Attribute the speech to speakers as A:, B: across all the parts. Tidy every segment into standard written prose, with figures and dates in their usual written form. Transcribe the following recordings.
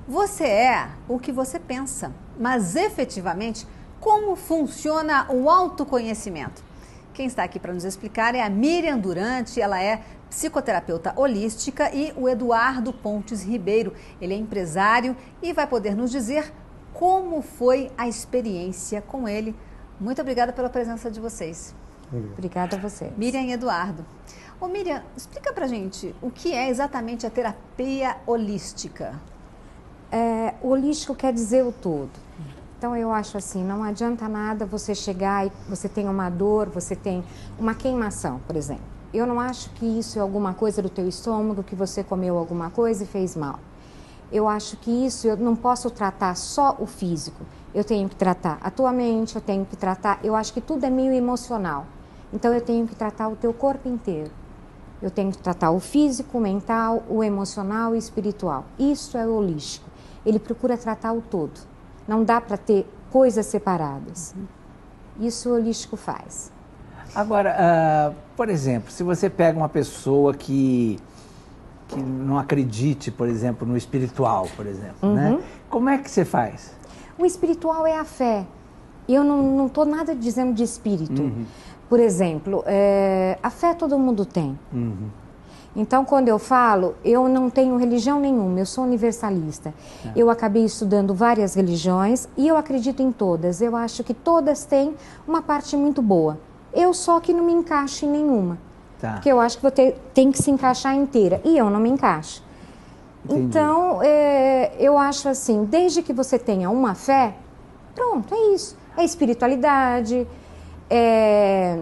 A: Você é o que você pensa, mas efetivamente, como funciona o autoconhecimento? Quem está aqui para nos explicar é a Miriam Durante, ela é psicoterapeuta holística, e o Eduardo Pontes Ribeiro, ele é empresário e vai poder nos dizer como foi a experiência com ele. Muito obrigada pela presença de vocês.
B: Obrigada a você.
A: Miriam e Eduardo. Ô Miriam, explica pra gente o que é exatamente a terapia holística.
B: O holístico quer dizer o todo. Então eu acho assim, não adianta nada você chegar e você tem uma dor, você tem uma queimação, por exemplo. Eu não acho que isso é alguma coisa do teu estômago, que você comeu alguma coisa e fez mal. Eu acho que isso, eu não posso tratar só o físico. Eu tenho que tratar a tua mente, eu tenho que tratar... Eu acho que tudo é meio emocional. Então eu tenho que tratar o teu corpo inteiro. Eu tenho que tratar o físico, o mental, o emocional e o espiritual. Isso é holístico. Ele procura tratar o todo. Não dá para ter coisas separadas. Isso o holístico faz.
C: Agora, por exemplo, se você pega uma pessoa que não acredite, por exemplo, no espiritual, por exemplo, né? Como é que você faz?
B: O espiritual é a fé. Eu não estou nada dizendo de espírito. Por exemplo, a fé todo mundo tem. Então, quando eu falo, eu não tenho religião nenhuma, eu sou universalista. Eu acabei estudando várias religiões e eu acredito em todas. Eu acho que todas têm uma parte muito boa. Eu só que não me encaixo em nenhuma. Porque eu acho que você tem que se encaixar inteira e eu não me encaixo.
C: Entendi.
B: Então, eu acho assim, desde que você tenha uma fé, pronto, é isso. É espiritualidade, é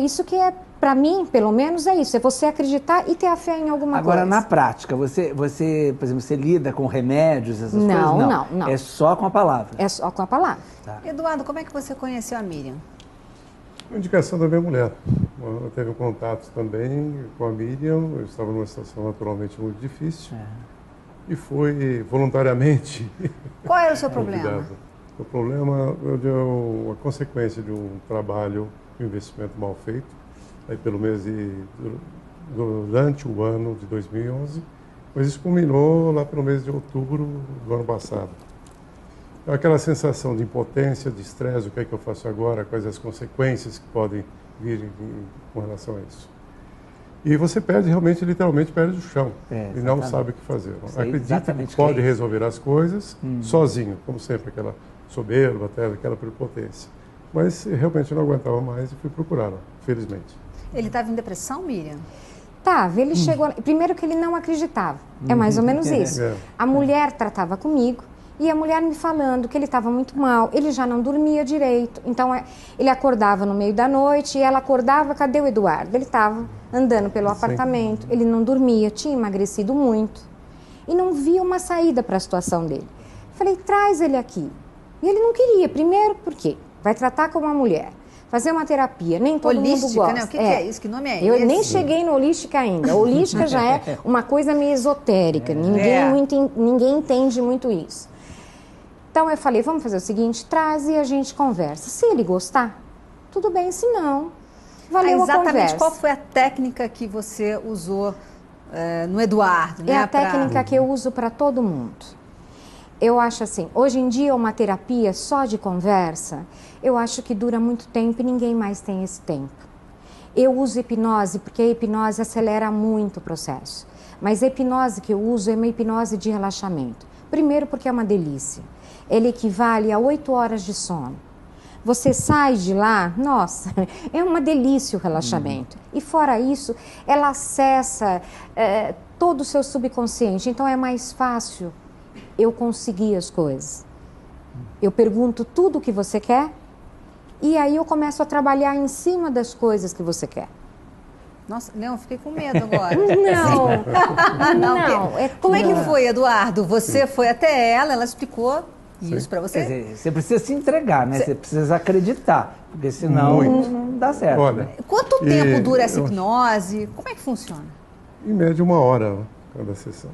B: isso que é, para mim, pelo menos, é isso. É você acreditar e ter a fé em alguma coisa.
C: Agora, na prática, você, por exemplo, você lida com remédios, essas coisas?
B: Não.
C: É só com a palavra?
B: É só com a palavra.
A: Eduardo, como é que você conheceu a Miriam?
D: Uma indicação da minha mulher. Ela teve um contato também com a Miriam. Eu estava numa situação naturalmente muito difícil. E fui voluntariamente...
A: Qual era o seu problema?
D: Convidado. O problema é a consequência de um trabalho, um investimento mal feito, aí pelo mês durante o ano de 2011, mas isso culminou lá pelo mês de outubro do ano passado. Aquela sensação de impotência, de estresse, o que é que eu faço agora, quais as consequências que podem vir com relação a isso. E você perde, realmente, literalmente, perde o chão e não sabe o que fazer. Acredita que pode resolver as coisas sozinho, como sempre, aquela soberba, até aquela prepotência. Mas realmente eu não aguentava mais e fui procurá-la, felizmente.
A: Ele estava em depressão, Miriam?
B: Tava, ele chegou... Primeiro que ele não acreditava, é mais ou menos isso. A mulher tratava comigo e a mulher me falando que ele estava muito mal, ele já não dormia direito. Então ele acordava no meio da noite e ela acordava, cadê o Eduardo? Ele estava andando pelo apartamento, ele não dormia, tinha emagrecido muito e não via uma saída para a situação dele. Falei, traz ele aqui. E ele não queria, primeiro porque vai tratar como uma mulher, fazer uma terapia, nem todo mundo gosta.
A: Né? O que é isso? Que nome é esse?
B: Eu nem cheguei no holística ainda. A holística já é uma coisa meio esotérica, ninguém entende muito isso. Então eu falei, vamos fazer o seguinte, traz e a gente conversa. Se ele gostar, tudo bem, se não, valeu a conversa.
A: Exatamente qual foi a técnica que você usou no Eduardo?
B: É a técnica que eu uso para todo mundo. Eu acho assim, hoje em dia uma terapia só de conversa, eu acho que dura muito tempo e ninguém mais tem esse tempo. Eu uso hipnose porque a hipnose acelera muito o processo. Mas a hipnose que eu uso é uma hipnose de relaxamento. Primeiro porque é uma delícia. Ele equivale a 8 horas de sono. Você sai de lá, nossa, é uma delícia o relaxamento. E fora isso, ela acessa todo o seu subconsciente, então é mais fácil eu conseguir as coisas. Eu pergunto tudo o que você quer e aí eu começo a trabalhar em cima das coisas que você quer.
A: Nossa, Leão, fiquei com medo agora.
B: Não.
A: Como é que foi, Eduardo? Você foi até ela explicou isso para você?
C: Quer dizer, você precisa se entregar, né? Você precisa acreditar, porque senão não dá certo.
D: Olha,
C: né?
A: Quanto tempo dura essa hipnose? Como é que funciona?
D: Em média 1 hora cada sessão.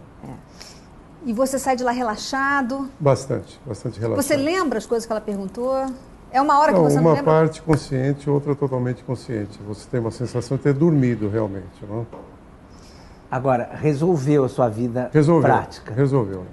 A: E você sai de lá relaxado?
D: Bastante relaxado.
A: Você lembra as coisas que ela perguntou? É uma hora que você não lembra?
D: Uma parte consciente, outra totalmente consciente. Você tem uma sensação de ter dormido realmente, não?
C: Agora, resolveu a sua vida prática?
D: Resolveu.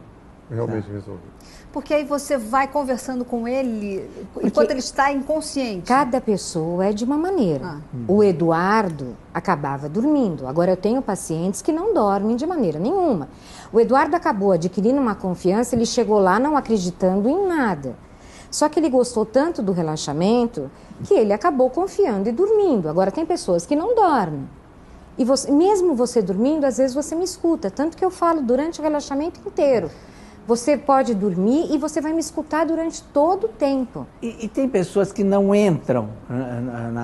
D: Realmente resolveu.
A: Porque aí você vai conversando com ele enquanto ele está inconsciente.
B: Cada pessoa é de uma maneira. O Eduardo acabava dormindo. Agora eu tenho pacientes que não dormem de maneira nenhuma. O Eduardo acabou adquirindo uma confiança, ele chegou lá não acreditando em nada. Só que ele gostou tanto do relaxamento que ele acabou confiando e dormindo. Agora tem pessoas que não dormem. E você, mesmo você dormindo, às vezes você me escuta. Tanto que eu falo durante o relaxamento inteiro. Você pode dormir e você vai me escutar durante todo o tempo.
C: E tem pessoas que não entram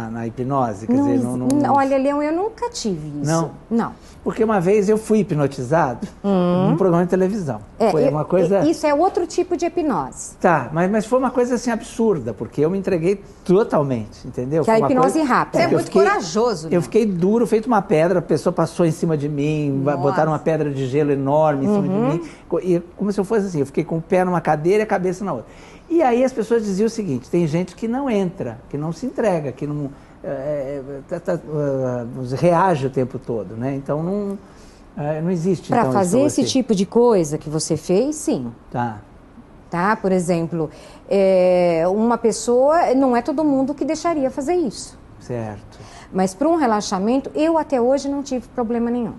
C: na hipnose? Quer dizer,
B: olha, Leão, eu nunca tive isso. Não.
C: Porque uma vez eu fui hipnotizado num programa de televisão. Foi uma coisa...
B: Isso é outro tipo de hipnose.
C: Tá, mas foi uma coisa assim absurda, porque eu me entreguei totalmente, entendeu?
B: Que é a hipnose rápida.
A: Você é muito corajoso, né?
C: Eu fiquei duro, feito uma pedra, a pessoa passou em cima de mim, botaram uma pedra de gelo enorme em cima de mim, e como se eu fosse assim, eu fiquei com o pé numa cadeira e a cabeça na outra. E aí as pessoas diziam o seguinte, tem gente que não entra, que não se entrega, que não reage o tempo todo, né? Então não existe.
B: Para fazer esse tipo de coisa que você fez, sim. Tá? Por exemplo, uma pessoa, não é todo mundo que deixaria fazer isso.
C: Certo.
B: Mas para um relaxamento, eu até hoje não tive problema nenhum.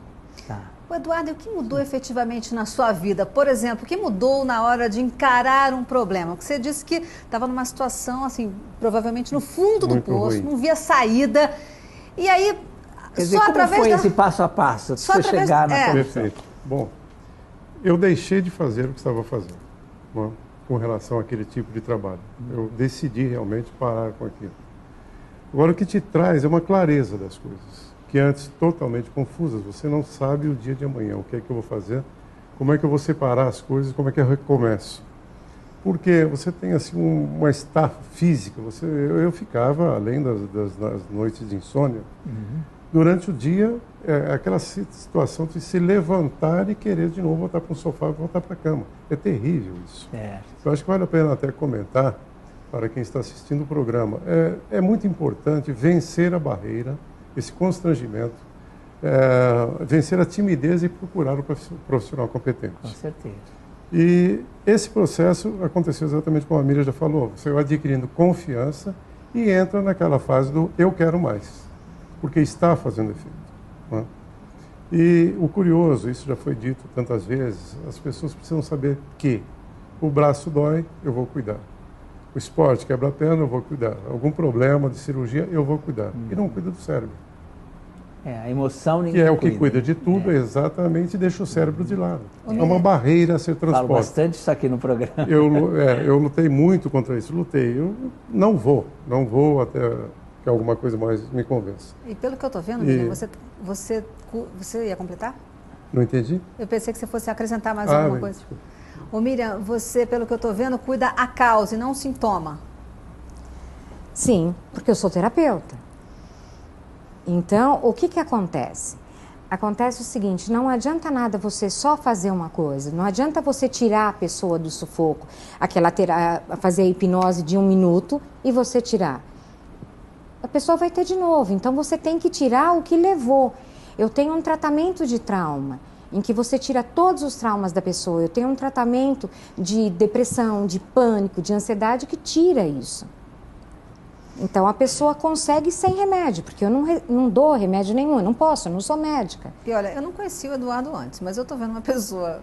A: O Eduardo, o que mudou efetivamente na sua vida? Por exemplo, o que mudou na hora de encarar um problema? Porque você disse que estava numa situação, assim, provavelmente no fundo do poço, não via saída. E aí,
C: quer dizer, como foi esse passo a passo?
A: Só
C: você chegar na solução?
D: Perfeito. Bom, eu deixei de fazer o que estava fazendo, né, com relação àquele tipo de trabalho. Eu decidi realmente parar com aquilo. Agora, o que te traz é uma clareza das coisas, que antes totalmente confusas. Você não sabe o dia de amanhã, o que é que eu vou fazer, como é que eu vou separar as coisas, como é que eu recomeço. Porque você tem assim uma estafa física. Eu ficava, além das noites de insônia, durante o dia, aquela situação de se levantar e querer de novo voltar para o sofá e voltar para a cama. É terrível isso. Eu acho que vale a pena até comentar, para quem está assistindo o programa, é muito importante vencer a barreira, esse constrangimento, vencer a timidez e procurar o profissional competente.
C: Com certeza.
D: E esse processo aconteceu exatamente como a Miriam já falou. Você vai adquirindo confiança e entra naquela fase do eu quero mais, porque está fazendo efeito, né? E o curioso, isso já foi dito tantas vezes, as pessoas precisam saber que o braço dói, eu vou cuidar. O esporte quebra a perna, eu vou cuidar. Algum problema de cirurgia, eu vou cuidar. E não cuida do cérebro.
C: A emoção ninguém
D: que é o que cuida de tudo, exatamente, e deixa o cérebro de lado. É uma barreira a ser transposta.
C: Falo bastante isso aqui no programa.
D: Eu lutei muito contra isso, Eu não vou até que alguma coisa mais me convença.
A: E pelo que eu estou vendo, Miriam, você ia completar?
D: Não entendi?
A: Eu pensei que você fosse acrescentar mais alguma coisa. Ô Miriam, você, pelo que eu estou vendo, cuida a causa e não o sintoma.
B: Sim, porque eu sou terapeuta. Então, o que acontece? Acontece o seguinte, não adianta nada você só fazer uma coisa, não adianta você tirar a pessoa do sufoco, fazer a hipnose de 1 minuto e você tirar. A pessoa vai ter de novo, então você tem que tirar o que levou. Eu tenho um tratamento de trauma, em que você tira todos os traumas da pessoa. Eu tenho um tratamento de depressão, de pânico, de ansiedade que tira isso. Então a pessoa consegue sem remédio, porque eu não dou remédio nenhum, eu não posso, eu não sou médica.
A: E olha, eu não conheci o Eduardo antes, mas eu estou vendo uma pessoa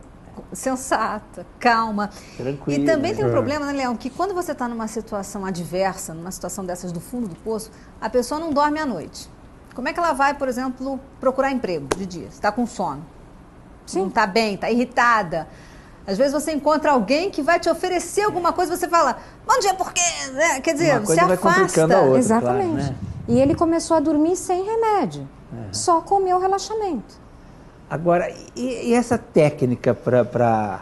A: sensata, calma.
C: Tranquila.
A: E também tem um problema, né, Leão, que quando você está numa situação adversa, numa situação dessas do fundo do poço, a pessoa não dorme à noite. Como é que ela vai, por exemplo, procurar emprego de dia? Está com sono, não está bem, está irritada. Às vezes você encontra alguém que vai te oferecer alguma coisa, você fala, bom dia, por quê? Quer dizer, você afasta.
C: A outra,
B: exatamente.
C: Claro, né?
B: E ele começou a dormir sem remédio, só comeu relaxamento.
C: Agora, e essa técnica para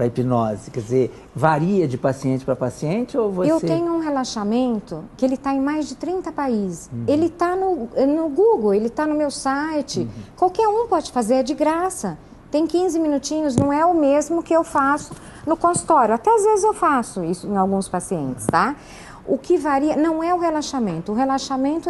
C: hipnose? Quer dizer, varia de paciente para paciente ou você...
B: Eu tenho um relaxamento que ele está em mais de 30 países. Ele está no Google, ele está no meu site. Qualquer um pode fazer, é de graça. Tem 15 minutinhos, não é o mesmo que eu faço no consultório. Até às vezes eu faço isso em alguns pacientes, tá? O que varia não é o relaxamento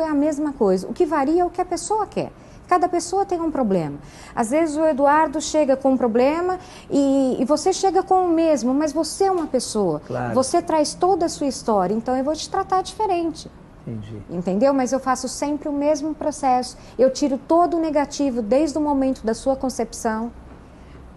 B: é a mesma coisa. O que varia é o que a pessoa quer. Cada pessoa tem um problema. Às vezes o Eduardo chega com um problema e você chega com o mesmo, mas você é uma pessoa.
C: Claro.
B: Você traz toda a sua história, então eu vou te tratar diferente.
C: Entendi.
B: Entendeu? Mas eu faço sempre o mesmo processo. Eu tiro todo o negativo desde o momento da sua concepção.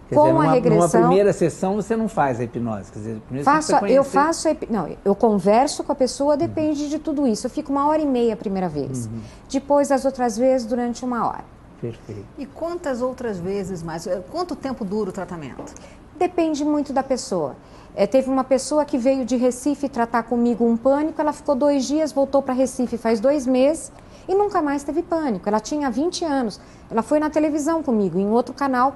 C: Quer
B: Com
C: dizer,
B: a regressão.
C: numa primeira sessão você não faz a hipnose. Quer dizer, primeiro
B: Faço,
C: você
B: eu faço, não, eu converso com a pessoa, depende de tudo isso. Eu fico 1h30 a primeira vez. Depois, as outras vezes, durante 1 hora.
C: Perfeito.
A: E quantas outras vezes mais? Quanto tempo dura o tratamento?
B: Depende muito da pessoa. Teve uma pessoa que veio de Recife tratar comigo um pânico, ela ficou 2 dias, voltou para Recife faz 2 meses e nunca mais teve pânico. Ela tinha 20 anos, ela foi na televisão comigo, em outro canal,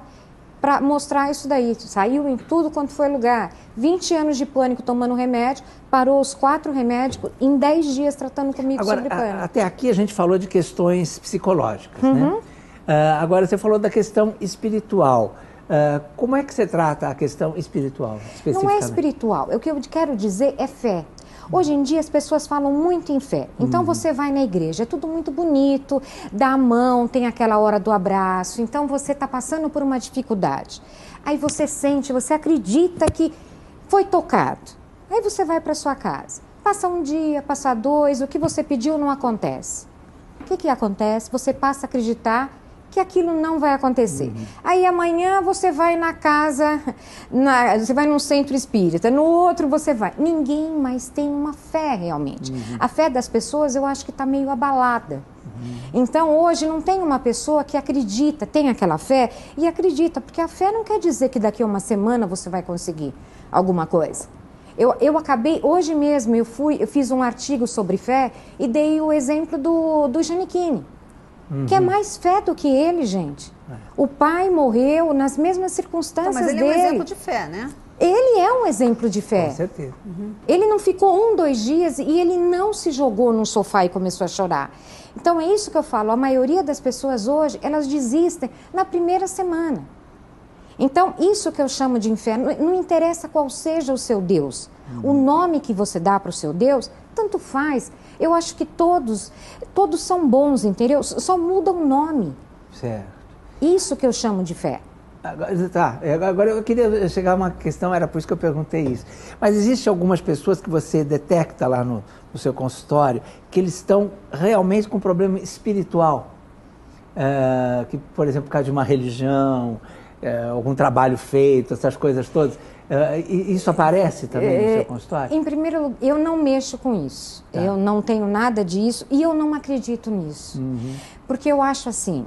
B: para mostrar isso daí. Saiu em tudo quanto foi lugar. 20 anos de pânico tomando remédio, parou os 4 remédios, em 10 dias tratando comigo
C: Agora,
B: sobre pânico.
C: até aqui a gente falou de questões psicológicas, né? Agora você falou da questão espiritual. Como é que você trata a questão espiritual, especificamente?
B: Não é espiritual. O que eu quero dizer é fé. Hoje em dia as pessoas falam muito em fé. Então você vai na igreja, é tudo muito bonito, dá a mão, tem aquela hora do abraço. Então você está passando por uma dificuldade. Aí você sente, você acredita que foi tocado. Aí você vai para sua casa. Passa um dia, passa 2, o que você pediu não acontece. O que acontece? Você passa a acreditar que aquilo não vai acontecer. Aí amanhã você vai na casa, você vai num centro espírita, no outro você vai. Ninguém mais tem uma fé realmente. A fé das pessoas eu acho que está meio abalada. Então hoje não tem uma pessoa que acredita, tem aquela fé e acredita, porque a fé não quer dizer que daqui a uma semana você vai conseguir alguma coisa. Eu acabei, hoje mesmo eu fiz um artigo sobre fé e dei o exemplo do Giannichini. Que é mais fé do que ele, gente. O pai morreu nas mesmas circunstâncias
A: mas ele
B: dele.
A: é um exemplo de fé, né?
B: Ele é um exemplo de fé.
C: Com certeza.
B: Ele não ficou 1, 2 dias e ele não se jogou num sofá e começou a chorar. Então é isso que eu falo, a maioria das pessoas hoje, elas desistem na primeira semana. Então isso que eu chamo de inferno, não interessa qual seja o seu Deus. O nome que você dá para o seu Deus, tanto faz. Eu acho que todos são bons, entendeu? Só muda o nome.
C: Certo.
B: Isso que eu chamo de fé.
C: Agora eu queria chegar a uma questão, era por isso que eu perguntei isso. Mas existem algumas pessoas que você detecta lá no seu consultório que eles estão realmente com problema espiritual. Que, por exemplo, por causa de uma religião, algum trabalho feito, essas coisas todas. Isso aparece também no seu consultório?
B: Em primeiro lugar, eu não mexo com isso.
C: Tá.
B: Eu não tenho nada disso e eu não acredito nisso. Porque eu acho assim,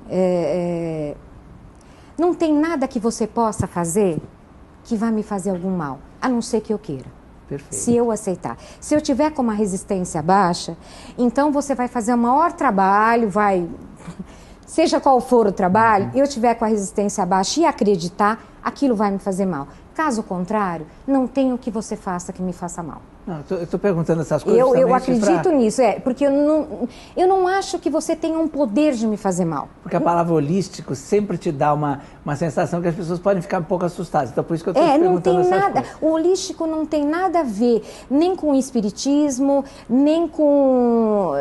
B: não tem nada que você possa fazer que vai me fazer algum mal, a não ser que eu queira.
C: Perfeito.
B: Se eu aceitar. Se eu tiver com uma resistência baixa, então você vai fazer o maior trabalho, seja qual for o trabalho, eu tiver com a resistência baixa e acreditar, aquilo vai me fazer mal. Caso contrário, não tem o que você faça que me faça mal.
C: Não, eu estou perguntando essas coisas
B: eu acredito nisso, porque eu não acho que você tenha um poder de me fazer mal.
C: Porque a palavra holístico sempre te dá uma sensação que as pessoas podem ficar um pouco assustadas. Então, por isso que eu estou te perguntando essas coisas.
B: O holístico não tem nada a ver nem com o espiritismo, nem com...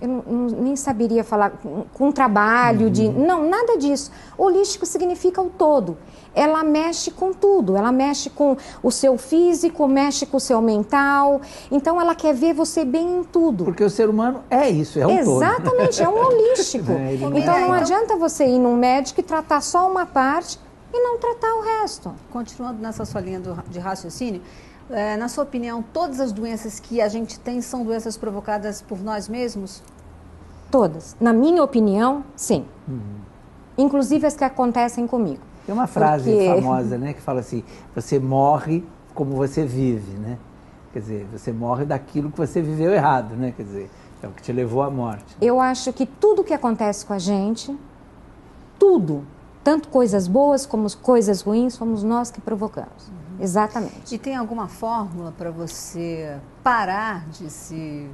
B: Eu nem saberia falar, com trabalho de... Não, nada disso. Holístico significa o todo. Ela mexe com tudo, ela mexe com o seu físico, mexe com o seu mental, então ela quer ver você bem em tudo.
C: Porque o ser humano é isso, é um todo.
B: Exatamente, é um holístico. Então não adianta você ir num médico e tratar só uma parte e não tratar o resto.
A: Continuando nessa sua linha de raciocínio, na sua opinião, todas as doenças que a gente tem são doenças provocadas por nós mesmos?
B: Todas. Na minha opinião, sim. Inclusive as que acontecem comigo.
C: Tem uma frase famosa, né, que fala assim, você morre como você vive, né? Quer dizer, você morre daquilo que você viveu errado, né? Quer dizer, é o que te levou à morte.
B: Eu acho que tudo que acontece com a gente, tudo, tanto coisas boas como coisas ruins, fomos nós que provocamos. Exatamente.
A: E tem alguma fórmula para você parar de se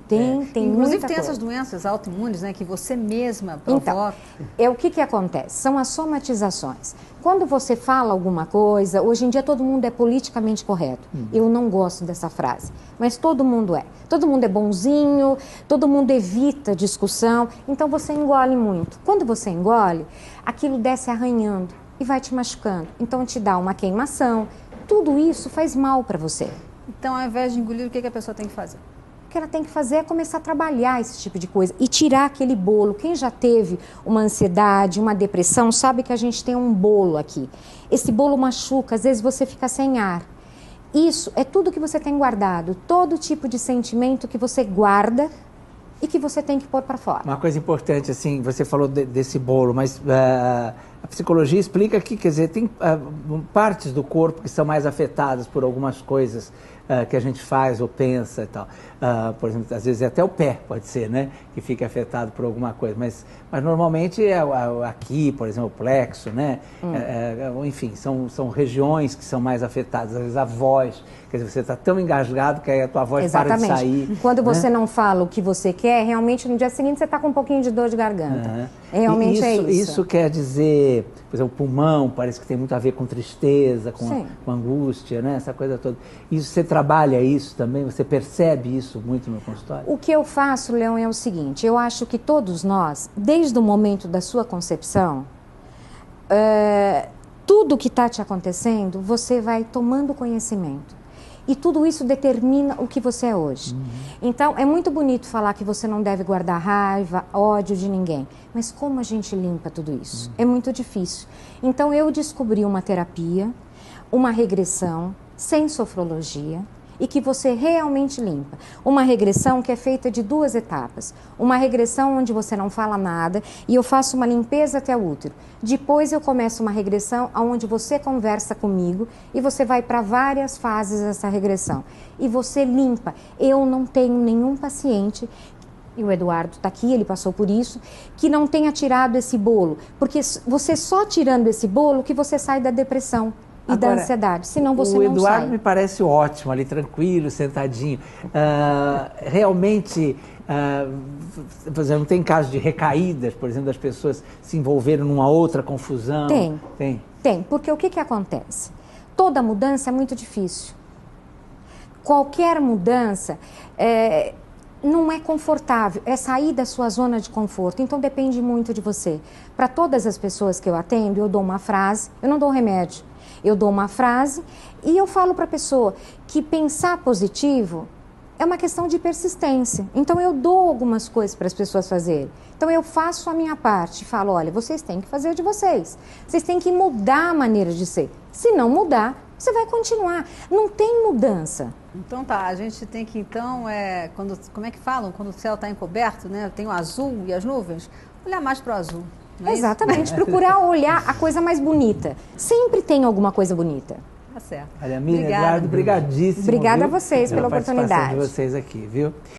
B: Tem
A: Inclusive
B: muita
A: tem
B: coisa.
A: essas doenças autoimunes, né, que você mesma
B: Então,
A: provoca.
B: o que acontece? São as somatizações. Quando você fala alguma coisa, hoje em dia todo mundo é politicamente correto. Eu não gosto dessa frase, mas todo mundo é. Todo mundo é bonzinho, todo mundo evita discussão, então você engole muito. Quando você engole, aquilo desce arranhando e vai te machucando. Então te dá uma queimação. Tudo isso faz mal para você.
A: Então, ao invés de engolir, o que a pessoa tem que fazer?
B: O que ela tem que fazer é começar a trabalhar esse tipo de coisa e tirar aquele bolo. Quem já teve uma ansiedade, uma depressão, sabe que a gente tem um bolo aqui. Esse bolo machuca, às vezes você fica sem ar. Isso é tudo que você tem guardado, todo tipo de sentimento que você guarda e que você tem que pôr para fora.
C: Uma coisa importante, assim, você falou desse bolo, mas a psicologia explica que, quer dizer, tem partes do corpo que são mais afetadas por algumas coisas que a gente faz ou pensa e tal. Por exemplo, às vezes até o pé pode ser, né? Que fica afetado por alguma coisa. Mas normalmente é aqui, por exemplo, o plexo, né? Enfim, são regiões que são mais afetadas. Às vezes a voz, quer dizer, você está tão engasgado que aí a tua voz
B: Exatamente.
C: para de sair.
B: Quando
C: né?
B: você não fala o que você quer, realmente no dia seguinte você está com um pouquinho de dor de garganta. Realmente é isso.
C: Isso quer dizer, por exemplo, o pulmão parece que tem muito a ver com tristeza, com angústia, né? Essa coisa toda. Isso, você trabalha isso também? Você percebe isso muito no consultório?
B: O que eu faço, Leão, é o seguinte, eu acho que todos nós, desde o momento da sua concepção, tudo que está te acontecendo, você vai tomando conhecimento. E tudo isso determina o que você é hoje. Então, é muito bonito falar que você não deve guardar raiva, ódio de ninguém. Mas como a gente limpa tudo isso? É muito difícil. Então, eu descobri uma terapia, uma regressão, sem sofrologia, e que você realmente limpa. Uma regressão que é feita de 2 etapas. Uma regressão onde você não fala nada e eu faço uma limpeza até o útero. Depois eu começo uma regressão onde você conversa comigo e você vai para várias fases dessa regressão. E você limpa. Eu não tenho nenhum paciente, e o Eduardo está aqui, ele passou por isso, que não tenha tirado esse bolo. Porque você só tirando esse bolo que você sai da depressão. E
C: Agora,
B: da ansiedade, senão você não sai.
C: O Eduardo me parece ótimo, ali tranquilo, sentadinho. Realmente, por exemplo, não tem caso de recaídas, por exemplo, das pessoas se envolverem numa outra confusão?
B: Tem, porque o que acontece? Toda mudança é muito difícil. Qualquer mudança não é confortável, é sair da sua zona de conforto, então depende muito de você. Para todas as pessoas que eu atendo, eu dou uma frase, eu não dou remédio. Eu dou uma frase e eu falo para a pessoa que pensar positivo é uma questão de persistência. Então, eu dou algumas coisas para as pessoas fazerem. Então, eu faço a minha parte e falo, olha, vocês têm que fazer de vocês. Vocês têm que mudar a maneira de ser. Se não mudar, você vai continuar. Não tem mudança.
A: Então tá, a gente tem que então, como é que falam? Quando o céu está encoberto, né? Tem o azul e as nuvens, olhar mais para o azul.
B: Exatamente, procurar olhar a coisa mais bonita. Sempre tem alguma coisa bonita.
A: Tá certo.
C: Olha, Miriam, Eduardo, brigadíssimo.
B: Obrigada a vocês pela oportunidade.
C: De vocês aqui, viu?